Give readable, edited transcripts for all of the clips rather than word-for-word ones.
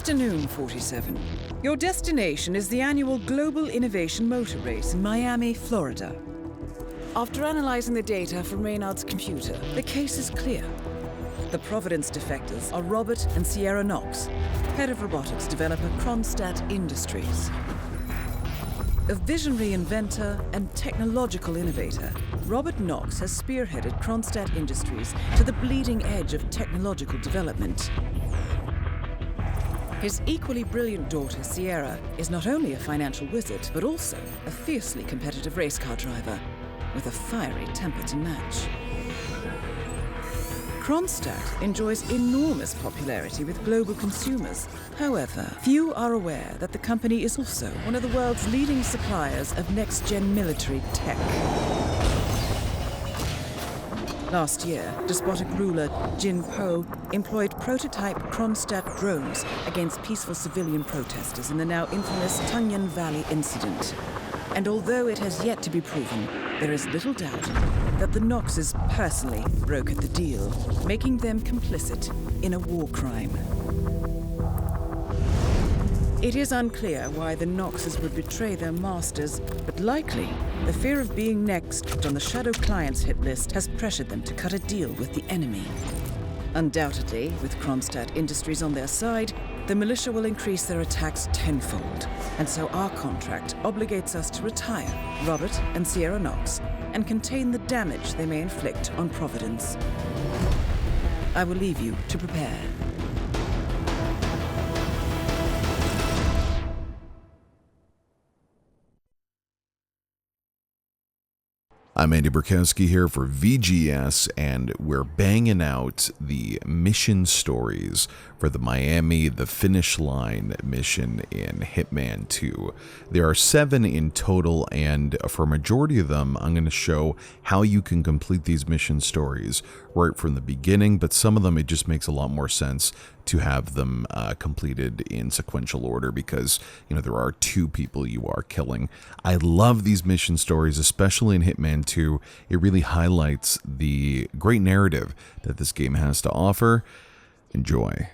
afternoon, 47. Your destination is the annual Global Innovation Motor Race in Miami, Florida. After analyzing the data from Reynard's computer, the case is clear. The Providence defectors are Robert and Sierra Knox, head of robotics developer Kronstadt Industries. A visionary inventor and technological innovator, Robert Knox has spearheaded Kronstadt Industries to the bleeding edge of technological development. His equally brilliant daughter, Sierra, is not only a financial wizard, but also a fiercely competitive race car driver, with a fiery temper to match. Kronstadt enjoys enormous popularity with global consumers. However, few are aware that the company is also one of the world's leading suppliers of next-gen military tech. Last year, despotic ruler Jin Po employed prototype Kronstadt drones against peaceful civilian protesters in the now infamous Tungan Valley incident. And although it has yet to be proven, there is little doubt that the Knoxes personally brokered the deal, making them complicit in a war crime. It is unclear why the Knoxes would betray their masters, but likely the fear of being next on the Shadow Clients hit list has pressured them to cut a deal with the enemy. Undoubtedly, with Kronstadt Industries on their side, the militia will increase their attacks tenfold, and so our contract obligates us to retire Robert and Sierra Knox and contain the damage they may inflict on Providence. I will leave you to prepare. I'm Andy Borkowski here for VGS, and we're banging out the mission stories for the Miami The Finish Line mission in Hitman 2. There are 7 in total, and for a majority of them, I'm going to show how you can complete these mission stories right from the beginning, but some of them it just makes a lot more sense to have them completed in sequential order because, you know, there are 2 people you are killing. I love these mission stories, especially in Hitman 2. It really highlights the great narrative that this game has to offer. Enjoy.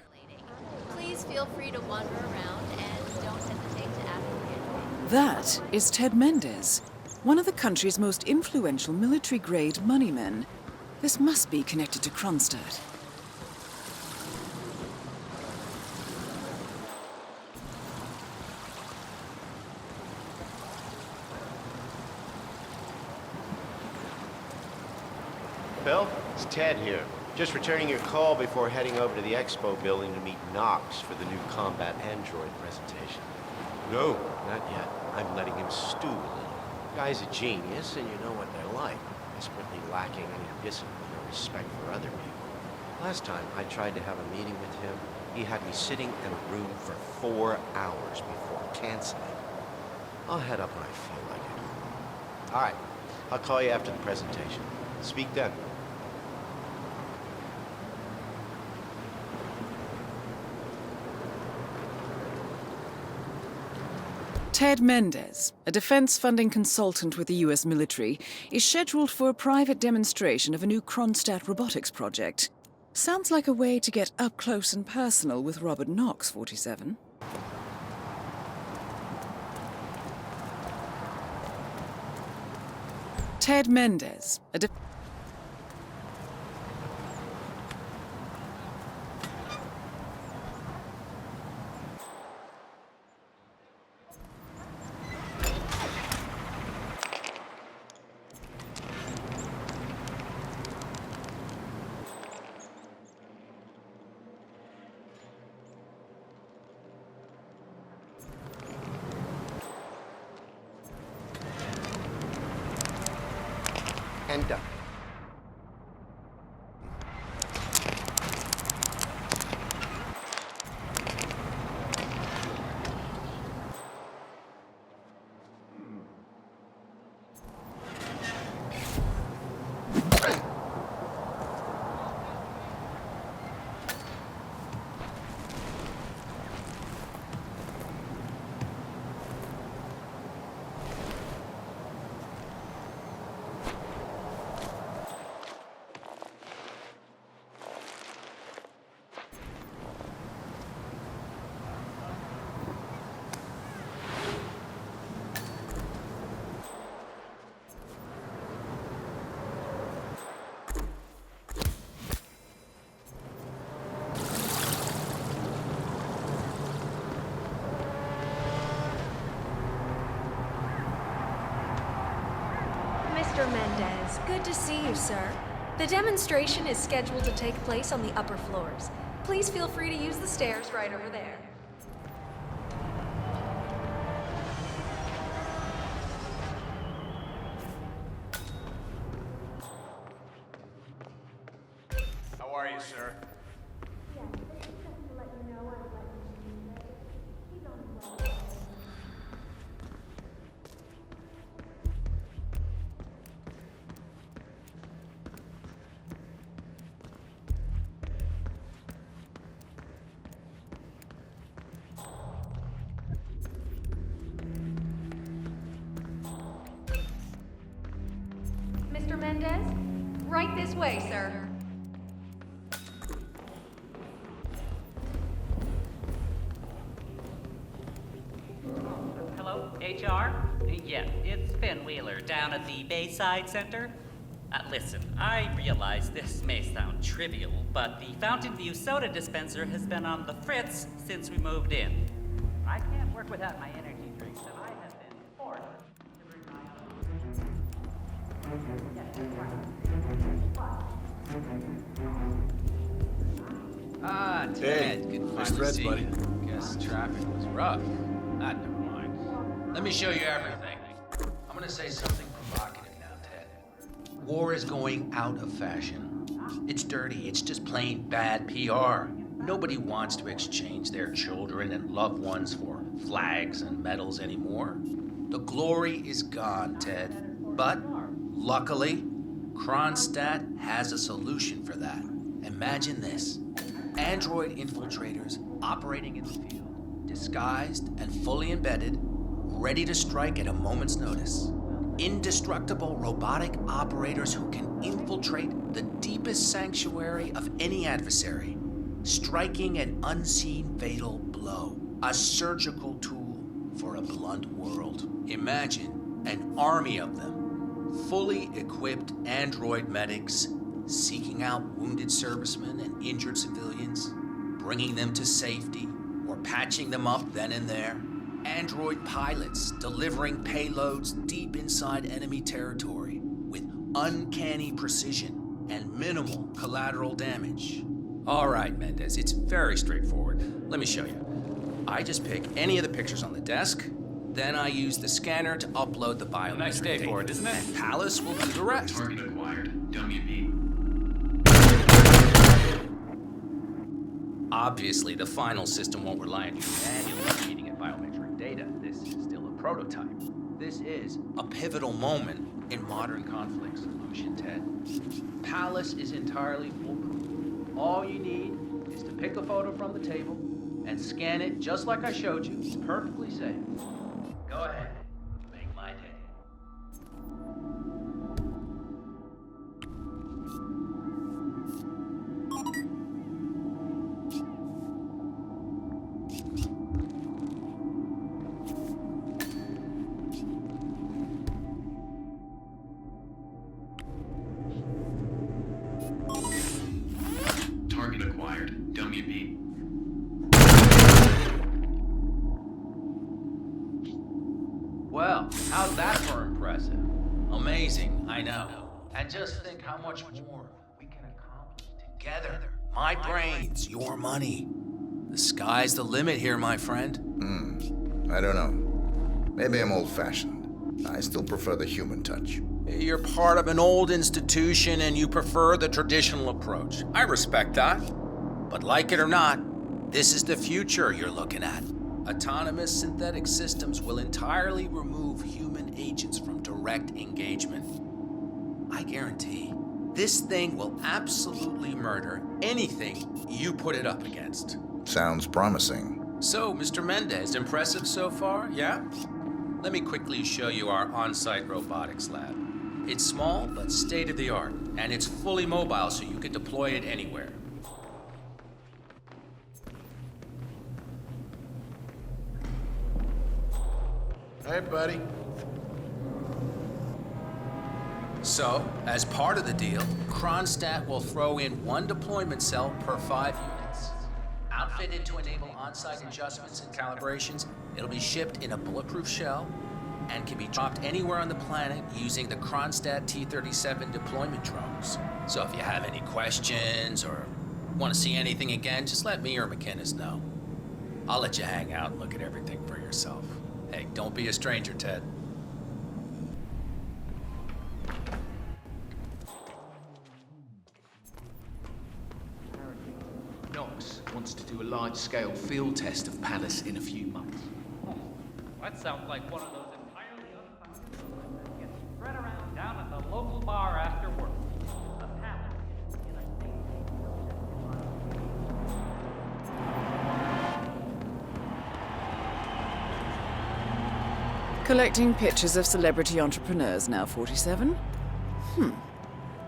Please feel free to wander around and don't hesitate to ask me anything. That is Ted Mendez, one of the country's most influential military-grade moneymen. This must be connected to Kronstadt. Bill, it's Ted here. Just returning your call before heading over to the expo building to meet Knox for the new combat android presentation. No, not yet. I'm letting him stew a little. Guy's a genius, and you know what they're like. Desperately lacking any discipline or respect for other people. Last time I tried to have a meeting with him, he had me sitting in a room for 4 hours before canceling. I'll head up when I feel like it. All right, I'll call you after the presentation. Speak then. Ted Mendez, a defense funding consultant with the U.S. military, is scheduled for a private demonstration of a new Kronstadt robotics project. Sounds like a way to get up close and personal with Robert Knox, 47. Ted Mendez, a and done. It's good to see you, sir. The demonstration is scheduled to take place on the upper floors. Please feel free to use the stairs right over there. How are you, sir? Mr. Mendez? Right this way, sir. Hello, HR? Yeah, it's Finn Wheeler down at the Bayside Center. Listen, I realize this may sound trivial, but the Fountain View soda dispenser has been on the fritz since we moved in. I can't work without my energy drinks, so I have been forced to bring my own. Ah, Ted, Hey, good to nice finally threads, see buddy. you. Guess traffic was rough. Ah, never mind. Let me show you everything. I'm gonna say something provocative now, Ted. War is going out of fashion. It's dirty. It's just plain bad PR. Nobody wants to exchange their children and loved ones for flags and medals anymore. The glory is gone, Ted. But, luckily, Kronstadt has a solution for that. Imagine this. Android infiltrators operating in the field, disguised and fully embedded, ready to strike at a moment's notice. Indestructible robotic operators who can infiltrate the deepest sanctuary of any adversary, striking an unseen fatal blow. A surgical tool for a blunt world. Imagine an army of them, fully equipped android medics seeking out wounded servicemen and injured civilians, bringing them to safety or patching them up then and there. Android pilots delivering payloads deep inside enemy territory with uncanny precision and minimal collateral damage. All right, Mendez, it's very straightforward. Let me show you. I just pick any of the pictures on the desk, then I use the scanner to upload the biometric Nice day data. for it, isn't it? And Palace will do the rest. Target acquired. WB. Obviously, the final system won't rely on you manually feeding it biometric data. This is still a prototype. This is a pivotal moment in modern conflict solution, Ted. Palace is entirely foolproof. All you need is to pick a photo from the table and scan it just like I showed you. It's perfectly safe. Go ahead. Make my day. Target acquired. WB. Well, how's that for impressive? Amazing, I know. And just think how much more we can accomplish together. My brains, your money. The sky's the limit here, my friend. I don't know. Maybe I'm old-fashioned. I still prefer the human touch. You're part of an old institution and you prefer the traditional approach. I respect that. But like it or not, this is the future you're looking at. Autonomous synthetic systems will entirely remove human agents from direct engagement. I guarantee this thing will absolutely murder anything you put it up against. Sounds promising. So, Mr. Mendez, impressive so far, yeah? Let me quickly show you our on-site robotics lab. It's small, but state-of-the-art, and it's fully mobile so you can deploy it anywhere. Hey, buddy. So, as part of the deal, Kronstadt will throw in one deployment cell per 5 units. Outfitted to enable on-site adjustments and calibrations, it'll be shipped in a bulletproof shell, and can be dropped anywhere on the planet using the Kronstadt T-37 deployment drones. So if you have any questions or want to see anything again, just let me or McInnes know. I'll let you hang out and look at everything for yourself. Hey, don't be a stranger, Ted. Knox wants to do a large-scale field test of Palace in a few months. That sounds like one of those entirely unfounded rumors that gets spread around down at the local bar after work. The Palace in a Collecting pictures of celebrity entrepreneurs now 47?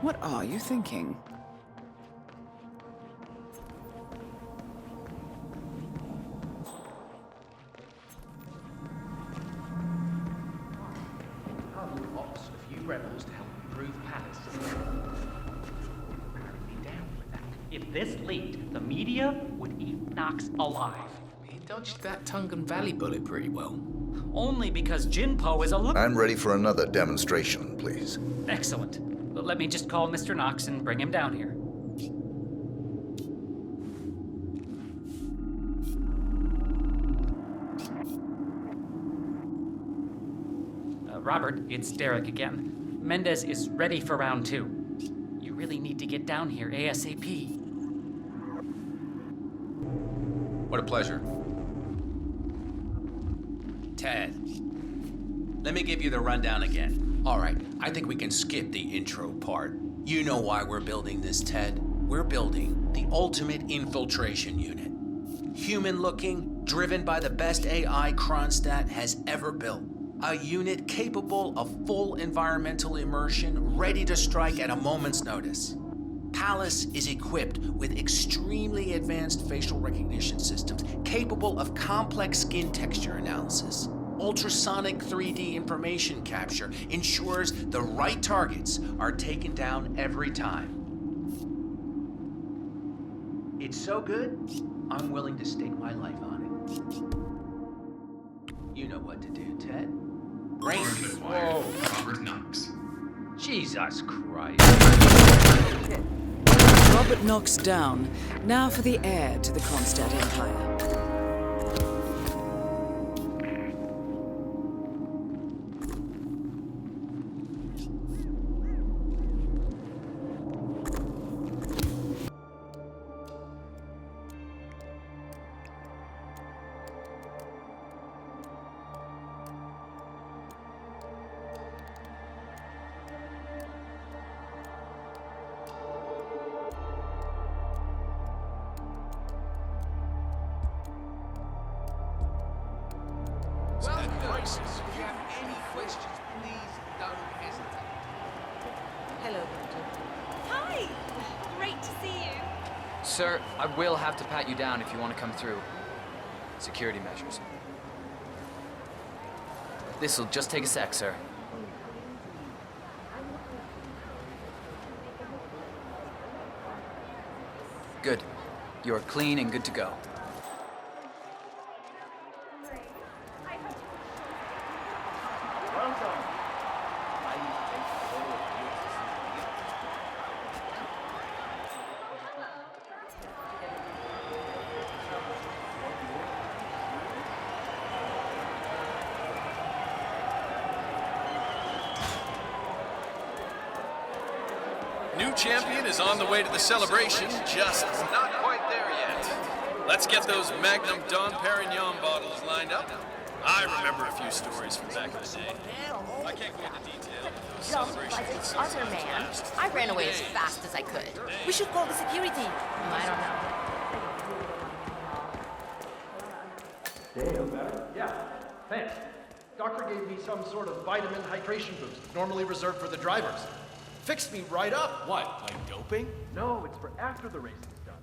What are you thinking? Ops a few rebels to help improve Palace. Apparently down with that. If this leaked, the media would eat Knox alive. He dodged that Tungan Valley bullet pretty well. Only because Jinpo is a look. I'm ready for another demonstration, please. Excellent. Let me just call Mr. Knox and bring him down here. Robert, it's Derek again. Mendez is ready for round 2. You really need to get down here ASAP. What a pleasure. Ted, let me give you the rundown again. All right, I think we can skip the intro part. You know why we're building this, Ted. We're building the ultimate infiltration unit. Human-looking, driven by the best AI Kronstadt has ever built. A unit capable of full environmental immersion, ready to strike at a moment's notice. Palace is equipped with extremely advanced facial recognition systems, capable of complex skin texture analysis. Ultrasonic 3D information capture ensures the right targets are taken down every time. It's so good, I'm willing to stake my life on it. You know what to do, Ted. Great. Whoa. Robert Knox. Jesus Christ. Robert Knox down. Now for the heir to the Kronstadt Empire. If you have any questions, please don't hesitate. Hello, Doctor. Hi! Great to see you. Sir, I will have to pat you down if you want to come through. Security measures. This'll just take a sec, sir. Good. You're clean and good to go. New champion is on the way to the celebration, just not quite there yet. Let's get those Magnum Dom Perignon bottles lined up. I remember a few stories from back in the day. I can't go into detail of those celebrations. Like the other man, I ran away as fast as I could. We should call the security. I don't know. Feel better? Yeah, thanks. Doctor gave me some sort of vitamin hydration boost, normally reserved for the drivers. Fixed me right up. What, like doping? No, it's for after the race is done.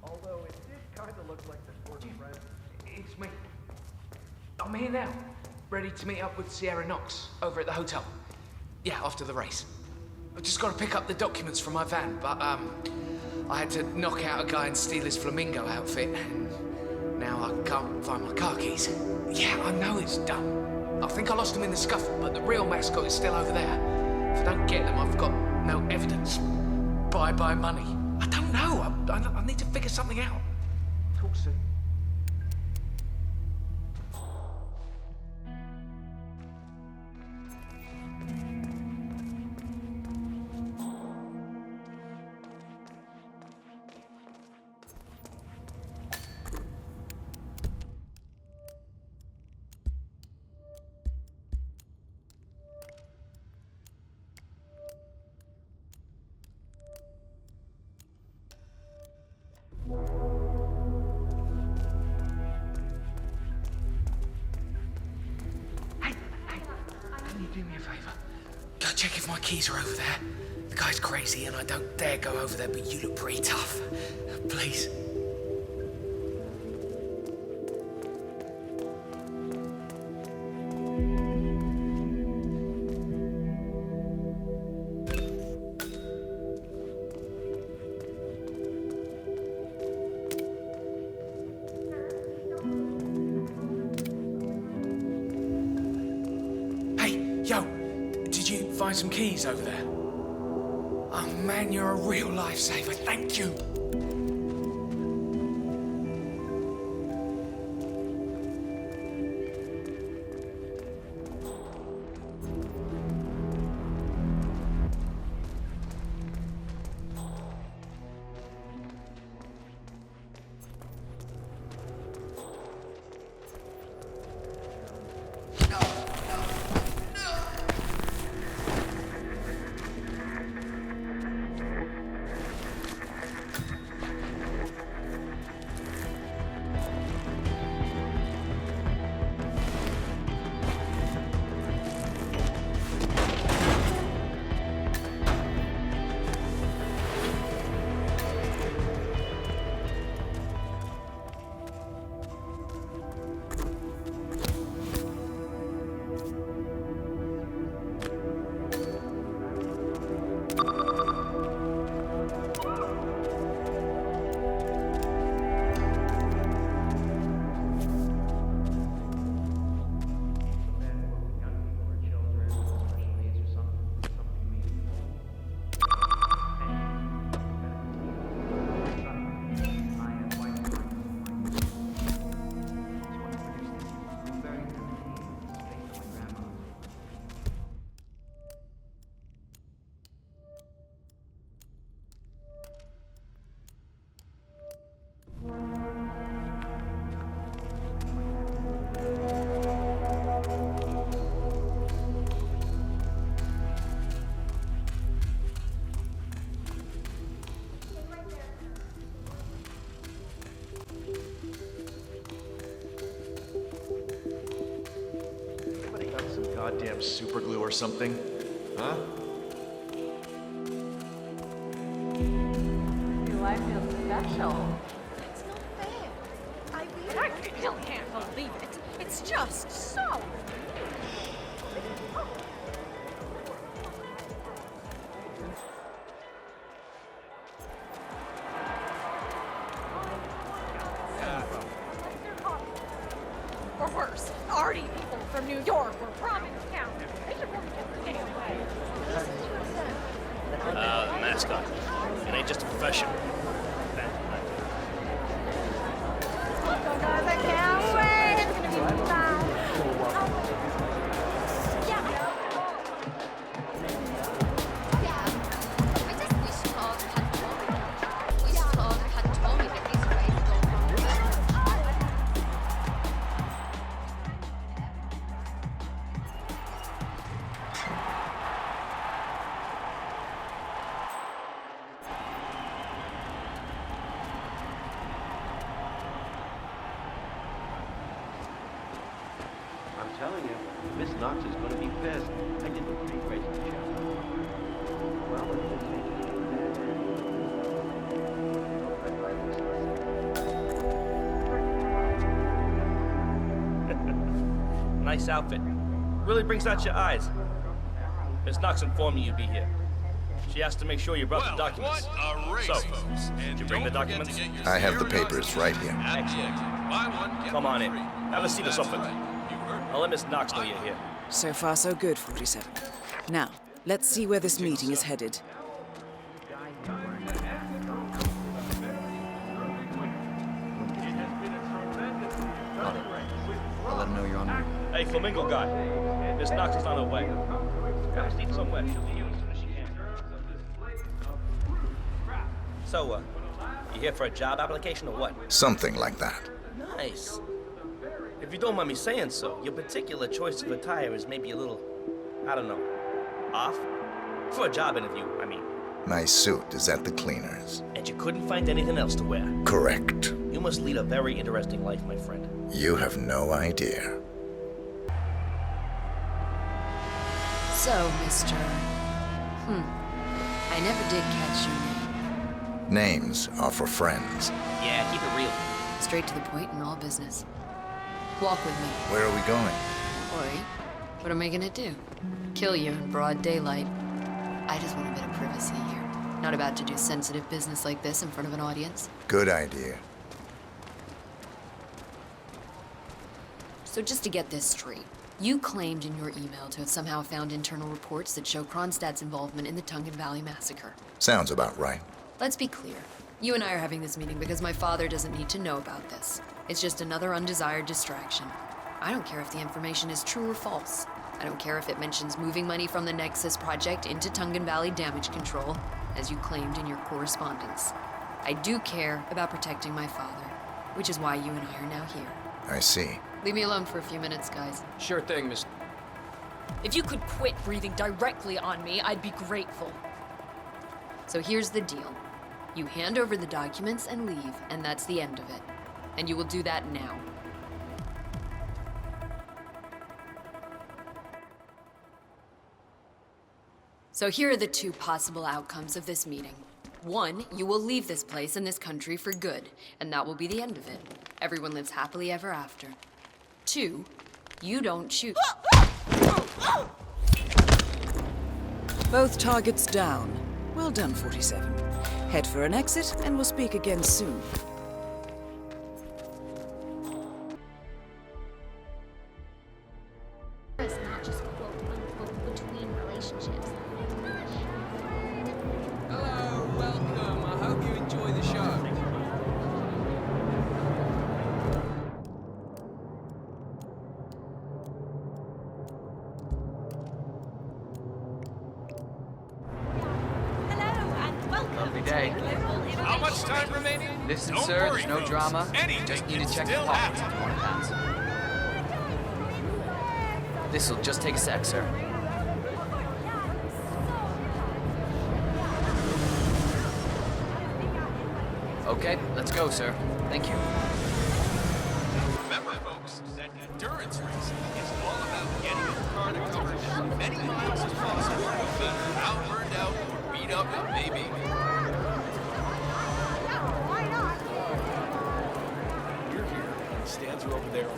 Although it did kind of look like the sports friend. It's me. I'm here now, ready to meet up with Sierra Knox over at the hotel. Yeah, after the race. I've just got to pick up the documents from my van, but I had to knock out a guy and steal his flamingo outfit, and now I can't find my car keys. Yeah, I know it's dumb. I think I lost them in the scuffle, but the real mascot is still over there. If I don't get them, I've got no evidence. Bye-bye money. I don't know. I need to figure something out. Talk soon. Do me a favor. Go check if my keys are over there. The guy's crazy and I don't dare go over there, but you look pretty tough. Please. Find some keys over there. Oh man, you're a real lifesaver. Thank you. Goddamn super glue or something, huh? Do I feel special? It's not fair. I really can't believe it. It's just so. Or worse, arty people from New York or Providence County. They should really get the damn way. The mascot. It ain't just a profession. I can't wait. It's gonna be fun. I just wish Todd had told me. Wish Todd had told me that these races don't come. I'm telling you, Miss Knox is going to be pissed. I did look pretty crazy to check. Well, it will take Nice outfit. Really brings out your eyes. Miss Knox informed me you'd be here. She asked to make sure you brought the documents. What a race, So, folks. did you bring the documents? I have the papers right here. Excellent. Come on in. Have a seat or something. You heard me. I'll let Miss Knox know you're here. So far, so good, 47. Now, let's see where this meeting is headed. I'll let him know you're on there. Hey, Flamingo guy. Miss Knox is on her way. Guys need somewhere. She'll be here as soon as she can. So, you here for a job application or what? Something like that. Nice. If you don't mind me saying so, your particular choice of attire is maybe a little, I don't know, off? For a job interview, I mean. My suit is at the cleaners. And you couldn't find anything else to wear? Correct. You must lead a very interesting life, my friend. You have no idea. So, Mr. I never did catch your name. Names are for friends. Yeah, keep it real. Straight to the point in all business. Walk with me. Where are we going? Oi, what am I gonna do? Kill you in broad daylight. I just want a bit of privacy here. Not about to do sensitive business like this in front of an audience. Good idea. So just to get this straight, you claimed in your email to have somehow found internal reports that show Kronstadt's involvement in the Tungan Valley massacre. Sounds about right. Let's be clear. You and I are having this meeting because my father doesn't need to know about this. It's just another undesired distraction. I don't care if the information is true or false. I don't care if it mentions moving money from the Nexus project into Tungan Valley damage control, as you claimed in your correspondence. I do care about protecting my father, which is why you and I are now here. I see. Leave me alone for a few minutes, guys. Sure thing, Miss... If you could quit breathing directly on me, I'd be grateful. So here's the deal. You hand over the documents and leave, and that's the end of it. And you will do that now. So here are the two possible outcomes of this meeting. One, you will leave this place and this country for good, and that will be the end of it. Everyone lives happily ever after. Two, you don't choose. Both targets down. Well done, 47. Head for an exit, and we'll speak again soon. It's not just quote-unquote between relationships. Hello, welcome. I hope you enjoy the show. Lovely day. How much time remaining? Listen, Don't sir, worry, there's no folks. drama. Anything Just need can to check the still pockets if happen. you want to pass. This'll just take a sec, sir. Okay, let's go, sir. Thank you. Remember, folks, that endurance racing is all about getting your car to cover as many miles as possible, no matter how burned out or beat up it may be. You're here. Stands are over there.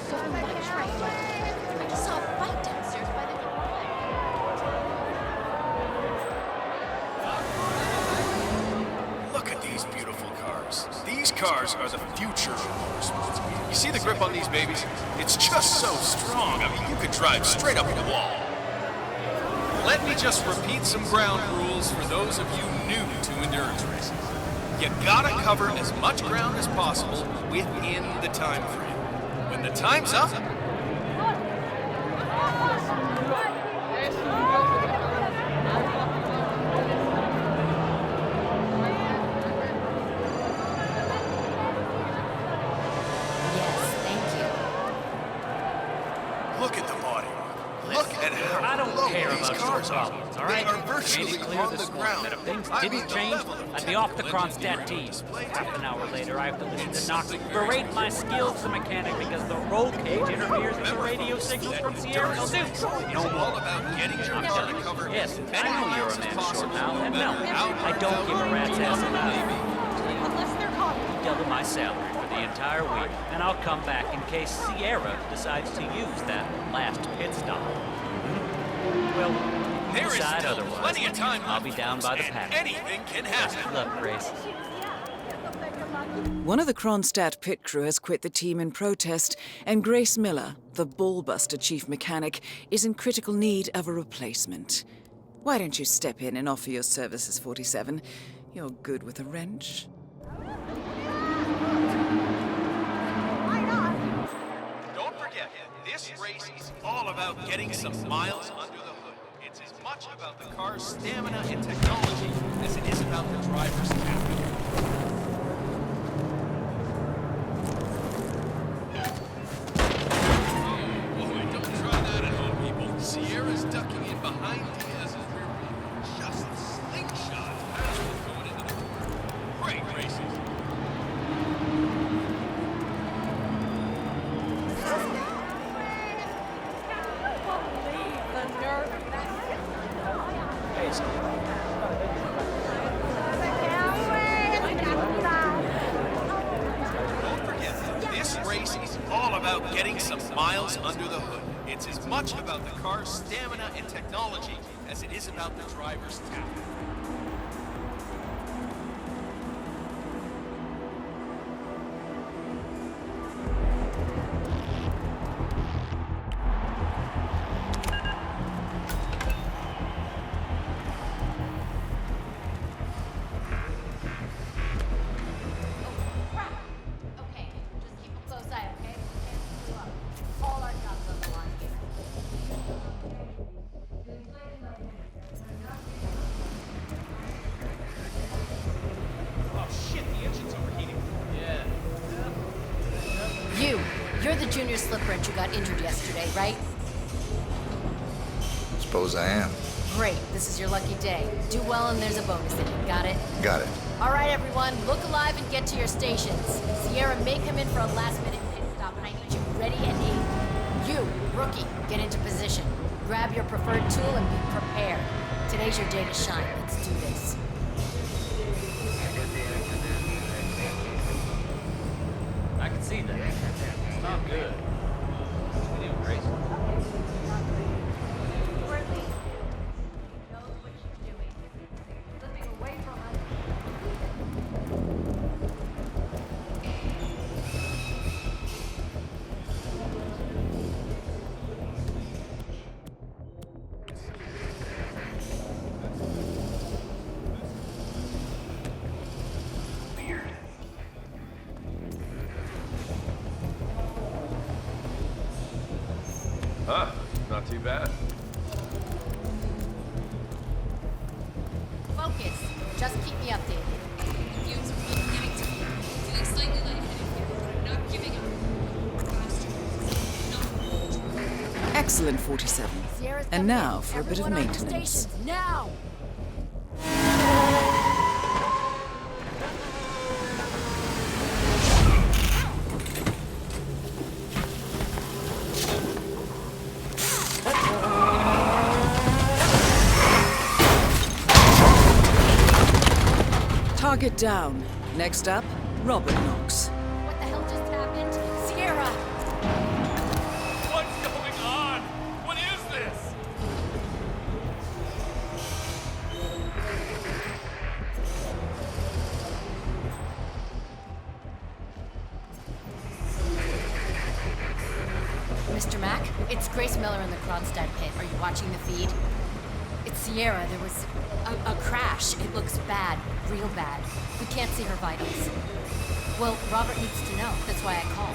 So much right now. I just saw a fight downstairs by the Look at these beautiful cars. These cars are the future of motorsports. You see the grip on these babies? It's just so strong. I mean, you could drive straight up the wall. Let me just repeat some ground rules for those of you new to endurance racing. You gotta cover as much ground as possible within the time frame. When the time's up, look at the body. Look at how I don't low care these about cars your are. problems, all They right? are I made virtually it clear on this the morning ground. that if things I didn't mean, the change, level of I'd be off the technical Kronstadt engineering team. displayed Half an hour later, I have to listen It's to Knox something very berate my skills as a mechanic because the roll cage interferes with the radio signals from Sierra Hill News. No all more. about getting your I'm car done. to cover Yes, as many I know you're miles a as man possible, short now, and no no, matter how I don't give a rat's ass about it. Unless they're caught. Double my salary for the entire week, and I'll come back in case Sierra decides to use that last pit stop. Well, There is decide still otherwise. plenty of time I'll left, be down by the and paddock. anything can Best happen. of luck, Grace. One of the Kronstadt pit crew has quit the team in protest, and Grace Miller, the ballbuster chief mechanic, is in critical need of a replacement. Why don't you step in and offer your services, 47? You're good with a wrench. Don't forget, this race is all about getting some miles under the hood. It's as much about the car's stamina and technology as it is about the driver's capital. Sierra's ducking in behind Diaz's rear wheel. Just slingshot as we're going into the corner. Great races. Don't forget, this race is all about getting some miles under the hood. It's as much about the car's stamina and technology as it is about the driver's talent. You're the junior slip wrench who got injured yesterday, right? Suppose I am. Great, this is your lucky day. Do well and there's a bonus in it, got it? Got it. All right, everyone, look alive and get to your stations. Sierra may come in for a last-minute pit stop, and I need you ready and able. You, rookie, get into position. Grab your preferred tool and be prepared. Today's your day to shine. Let's do this. I can see that. It's not good. We do great. Huh, not too bad. Focus. Just keep me updated. Fumes are really getting to me. Feeling slightly lightheaded here, but I'm not giving up. Faster. Not Excellent, 47. And now for a bit of maintenance. Now! Target down. Next up, Robert Knox. What the hell just happened? Sierra! What's going on? What is this? Mr. Mack, it's Grace Miller in the Kronstadt pit. Are you watching the feed? It's Sierra. There was a crash. It looks bad. Real bad. We can't see her vitals. Well, Robert needs to know. That's why I called.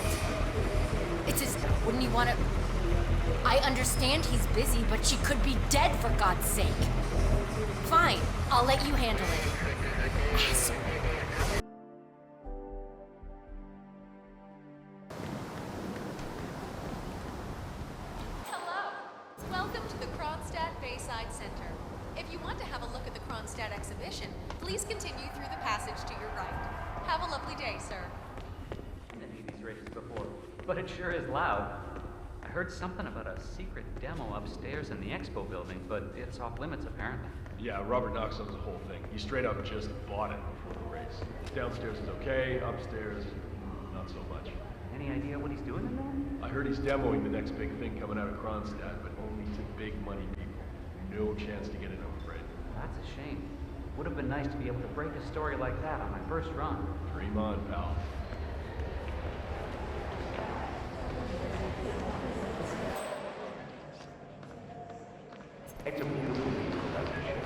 It's his... Wouldn't he want to... I understand he's busy, but she could be dead, for God's sake. Fine. I'll let you handle it. Asshole. Hello. Welcome to the Kronstadt Bayside Center. If you want to have a look at the Kronstadt exhibition, please continue through the passage to your right. Have a lovely day, sir. I've been to these races before, but it sure is loud. I heard something about a secret demo upstairs in the expo building, but it's off limits apparently. Yeah, Robert Knox owns the whole thing. He straight up just bought it before the race. Downstairs is okay, upstairs, not so much. Any idea what he's doing in there? I heard he's demoing the next big thing coming out of Kronstadt, but only to big money people. No chance to get in, I'm afraid. That's a shame. Would have been nice to be able to break a story like that on my first run. Dream on, pal. It's a beautiful piece of relationship.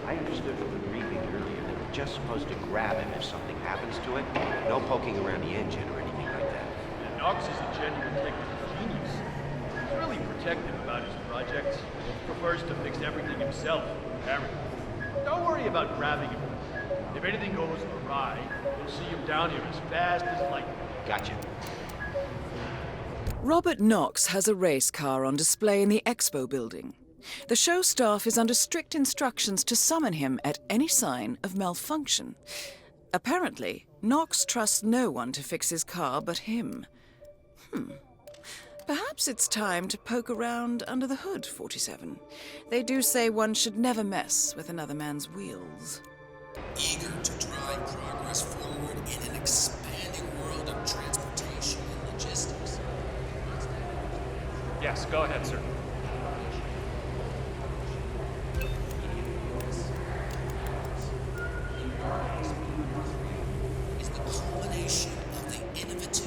I understood from the briefing earlier that we're just supposed to grab him if something happens to it. No poking around the engine or anything like that. And Knox is a genuine technical genius. He's really protective about his projects. He prefers to fix everything himself, apparently. Don't worry about grabbing him. If anything goes awry, you'll see him down here as fast as lightning. Gotcha. Robert Knox has a race car on display in the expo building. The show staff is under strict instructions to summon him at any sign of malfunction. Apparently, Knox trusts no one to fix his car but him. Perhaps it's time to poke around under the hood, 47. They do say one should never mess with another man's wheels. Eager to drive progress forward in an expanding world of transportation and logistics. Yes, go ahead, sir. Is the culmination of the innovative.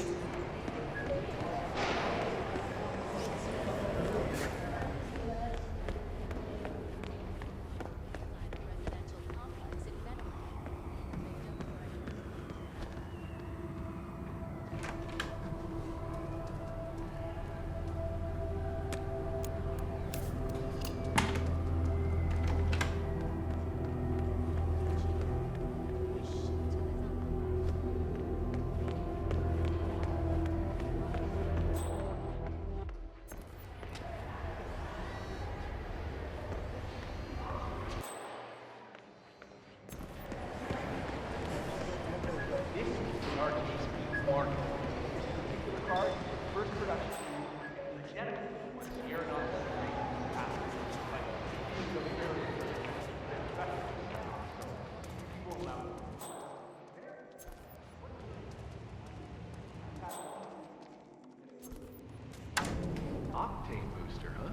Octane booster, huh?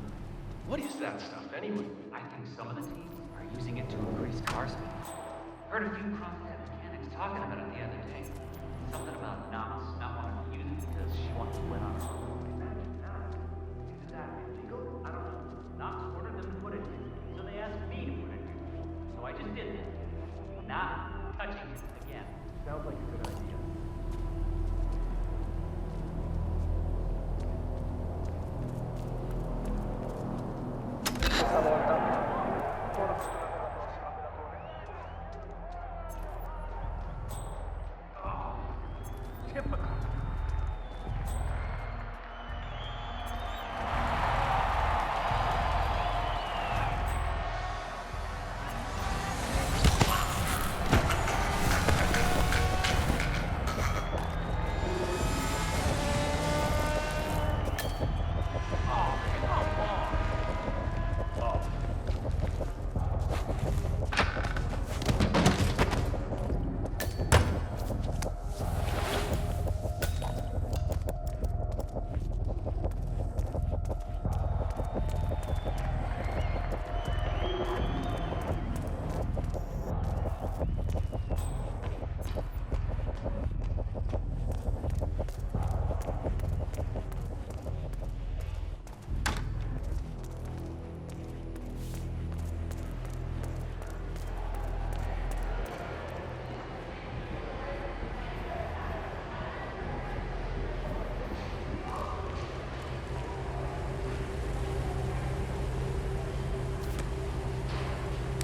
What is that stuff anyway? I think some of the teams are using it to increase car speed. Heard a few crosshead mechanics talking about it the other day. Something about Knox not wanting to use it because she wants to win on her own. Is that illegal? I don't know. Knox ordered them to put it in, so they asked me to put it in. So I just did it. Not touching it again. Sounds like a good idea.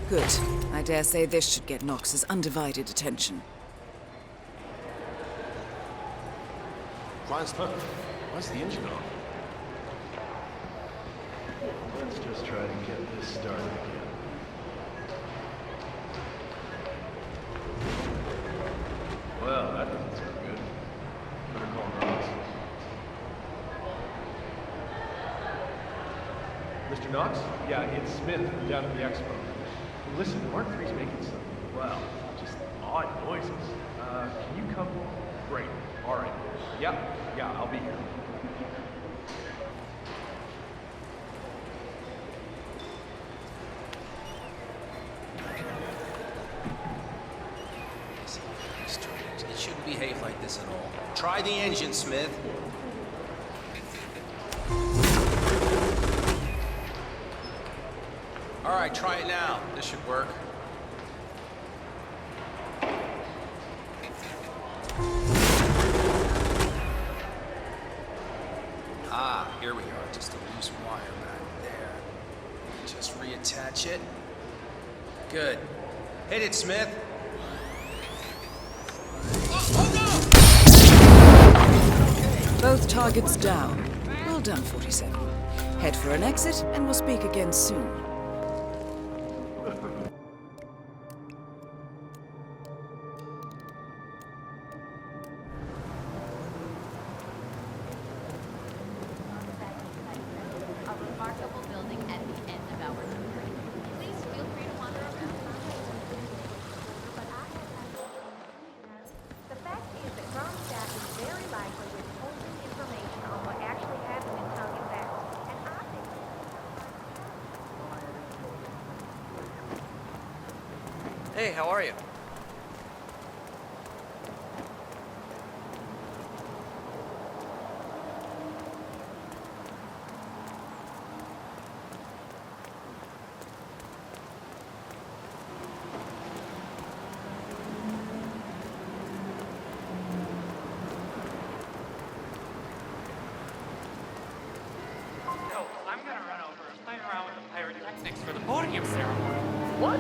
Good. I dare say this should get Knox's undivided attention. Why's the engine on? Let's just try to get this started again. Well, that doesn't sound good. Better call Knox. Mr. Knox? Yeah, it's Smith down at the expo. Listen, Mark III's making some, well, just odd noises. Can you come? Great. All right. Yeah, I'll be here. behave like this at all. Try the engine, Smith. All right, try it now. This should work. Ah, here we are. Just a loose wire back there. Just reattach it. Good. Hit it, Smith. Both targets down. Well done, 47. Head for an exit, and we'll speak again soon. Hey, how are you? I'm gonna run over and play around with the pyrotechnics for the podium ceremony. What?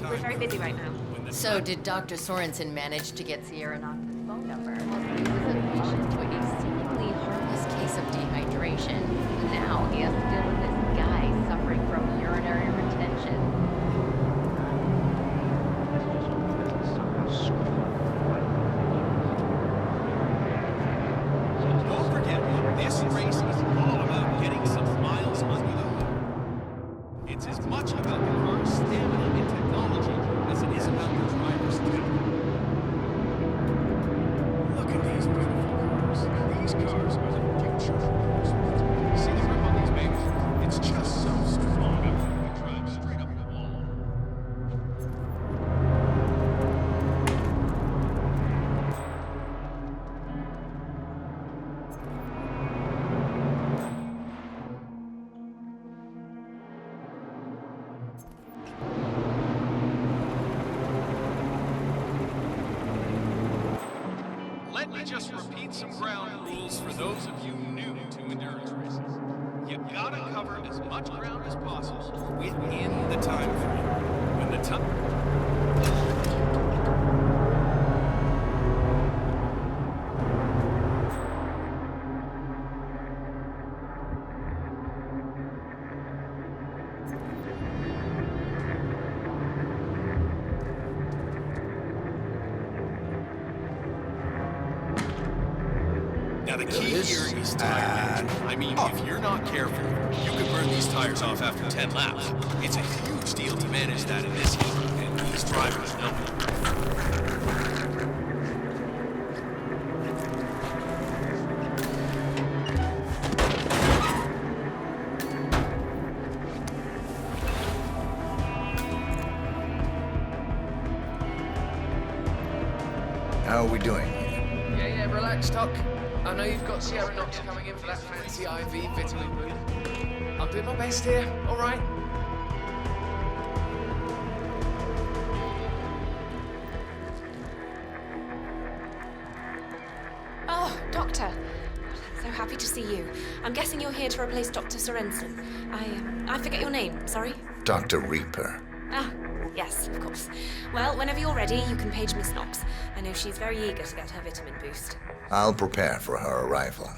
We're very busy right now. So, did Dr. Sorensen manage to get Sierra Knox's phone number? He was admission to a seemingly harmless case of dehydration. Now he has to deal with this guy suffering from urinary retention. Don't forget, this race is all about getting some miles under the hood. It's as much about the car's stamina and technology as it is about the driver's skill. Look at these beautiful cars. These cars are the future. See the grip on these babies? It's just so strong. I can drive straight up the wall. Let me just repeat some ground rules for those of you new to endurance races. You gotta cover as much ground as possible within the time frame. When the time... the key here is tire management. I mean, if you're not careful, you could burn these tires off after 10 laps. It's a huge deal to manage that in this heat, and these drivers know it. How are we doing? Yeah, relax, Doc. I know you've got Sierra Knox coming in for that fancy IV vitamin boost. I'm doing my best here, all right? Oh, Doctor. I'm so happy to see you. I'm guessing you're here to replace Dr. Sorensen. I forget your name, sorry? Dr. Reaper. Ah, yes, of course. Well, whenever you're ready, you can page Miss Knox. I know she's very eager to get her vitamin boost. I'll prepare for her arrival.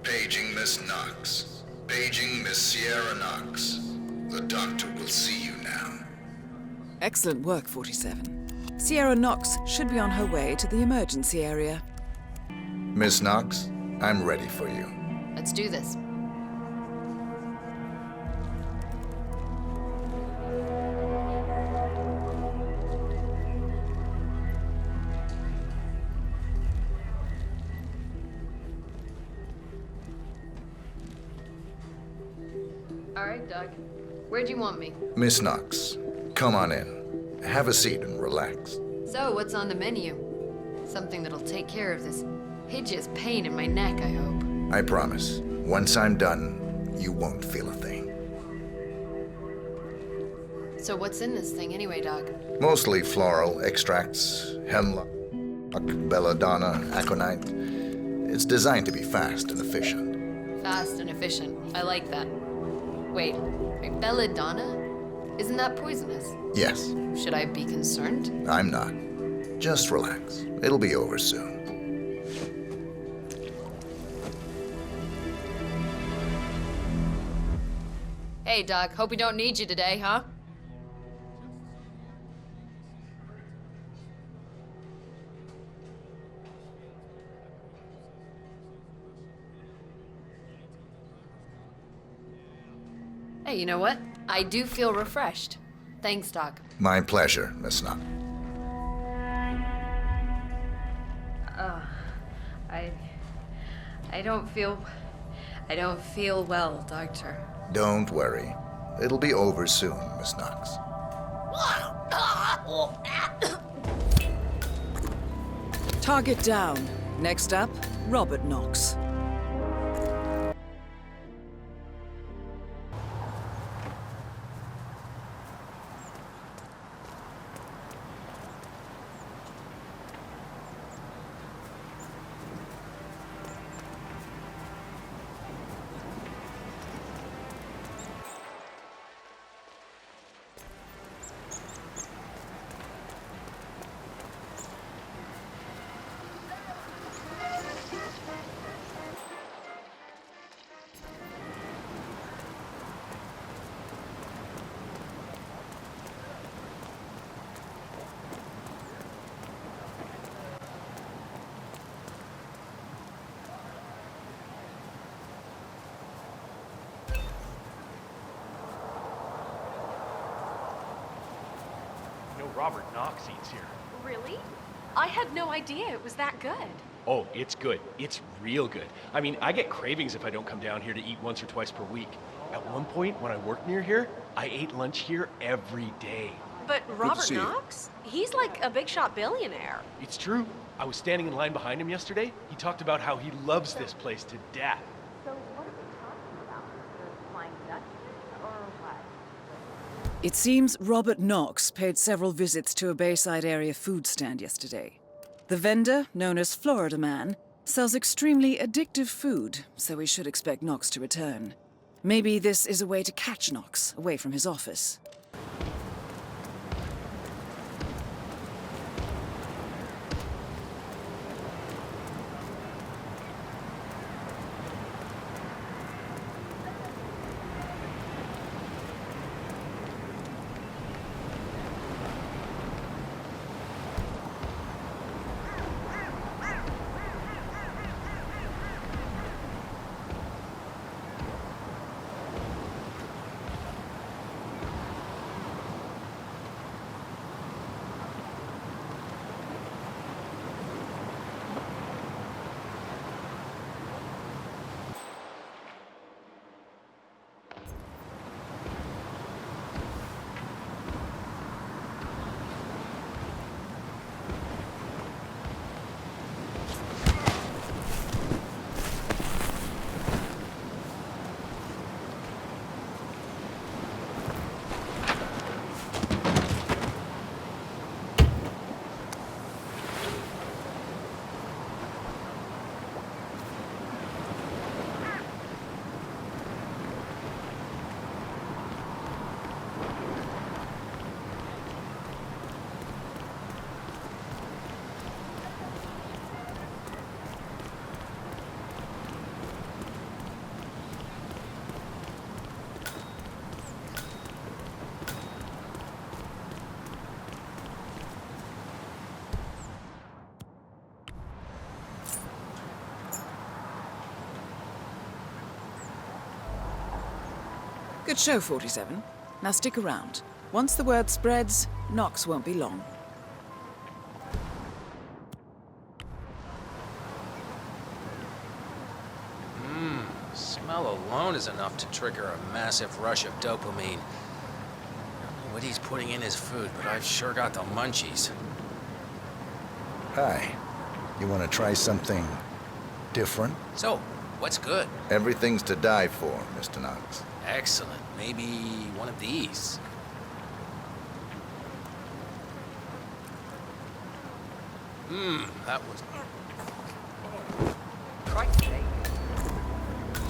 Paging Miss Knox. Paging Miss Sierra Knox. The doctor will see you now. Excellent work, 47. Sierra Knox should be on her way to the emergency area. Miss Knox, I'm ready for you. Let's do this. All right, Doug. Where'd you want me? Miss Knox, come on in. Have a seat and relax. So, what's on the menu? Something that'll take care of this hideous pain in my neck, I hope. I promise. Once I'm done, you won't feel a thing. So what's in this thing anyway, Doc? Mostly floral extracts, hemlock, belladonna, aconite. It's designed to be fast and efficient. Fast and efficient. I like that. Wait, belladonna? Isn't that poisonous? Yes. Should I be concerned? I'm not. Just relax. It'll be over soon. Hey, Doc. Hope we don't need you today, huh? Hey, you know what? I do feel refreshed. Thanks, Doc. My pleasure, Miss Knox. I don't feel well, Doctor. Don't worry. It'll be over soon, Miss Knox. Target down. Next up, Robert Knox. Robert Knox eats here. Really? I had no idea it was that good. Oh, it's good. It's real good. I mean, I get cravings if I don't come down here to eat once or twice per week. At one point, when I worked near here, I ate lunch here every day. But Robert Knox? He's like a big shot billionaire. It's true. I was standing in line behind him yesterday. He talked about how he loves this place to death. So what are we talking about? The Flying Dutchman or what? It seems Robert Knox paid several visits to a Bayside area food stand yesterday. The vendor, known as Florida Man, sells extremely addictive food, so we should expect Knox to return. Maybe this is a way to catch Knox away from his office. Good show, 47. Now stick around. Once the word spreads, Knox won't be long. Smell alone is enough to trigger a massive rush of dopamine. I don't know what he's putting in his food, but I've sure got the munchies. Hi. You want to try something different? So, what's good? Everything's to die for, Mr. Knox. Excellent. Maybe one of these. That was...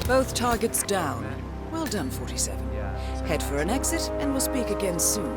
Both targets down. Well done, 47. Head for an exit, and we'll speak again soon.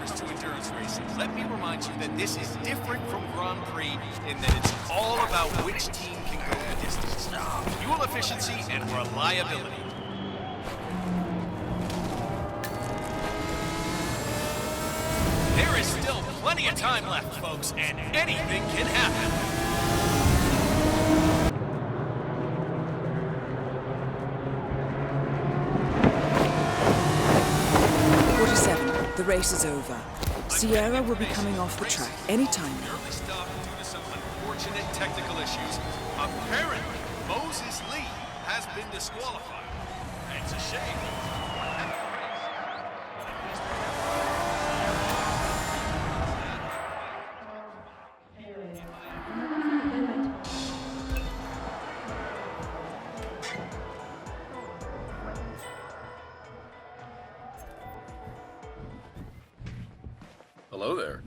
newcomers to endurance racing, let me remind you that this is different from Grand Prix in that it's all about which team can go the distance. Fuel efficiency and reliability. There is still plenty of time left, folks, and anything can happen. 47. The race is over. Sierra will be coming off the track any time now. Early stop due to some unfortunate technical issues. Apparently, Moses Lee has been disqualified. It's a shame. Hello there.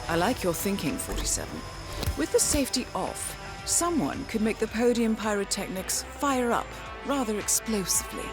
I like your thinking, 47. With the safety off, someone could make the podium pyrotechnics fire up rather explosively.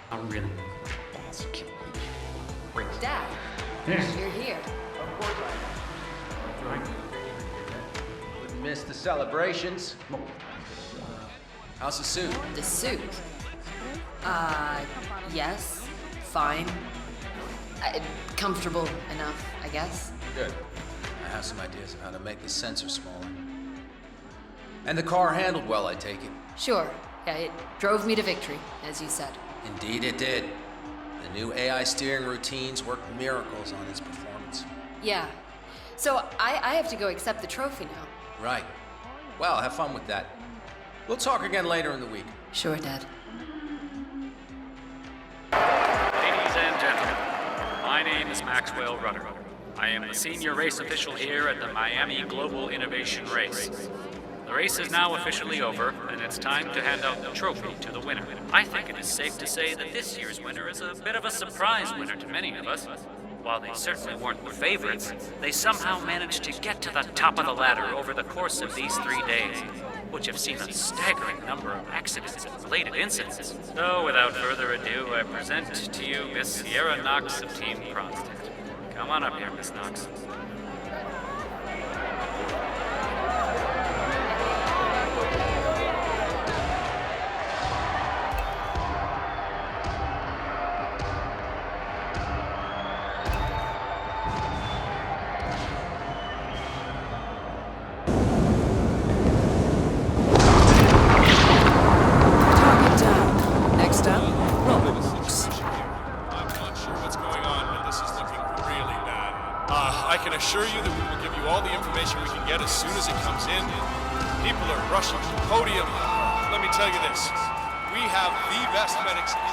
I'm really Dad, you're here. Of course I am. Wouldn't miss the celebrations. How's the suit? The suit? Yes. Fine. Comfortable enough, I guess. Good. I have some ideas of how to make the sensor smaller. And the car handled well, I take it. Sure. Yeah, it drove me to victory, as you said. Indeed it did. The new AI steering routines worked miracles on its performance. Yeah. So I have to go accept the trophy now. Right. Well, have fun with that. We'll talk again later in the week. Sure, Dad. Ladies and gentlemen, my name is Maxwell Rudder. I am the senior race official here at the Miami Global Innovation Race. The race is now officially over, and it's time to hand out the trophy to the winner. I think it is safe to say that this year's winner is a bit of a surprise winner to many of us. While they certainly weren't the favorites, they somehow managed to get to the top of the ladder over the course of these 3 days, which have seen a staggering number of accidents and related incidents. So, without further ado, I present to you Miss Sierra Knox of Team Kronstadt. Come on up here, Miss Knox. I can assure you that we will give you all the information we can get as soon as it comes in. People are rushing to the podium. Let me tell you this, we have the best medics in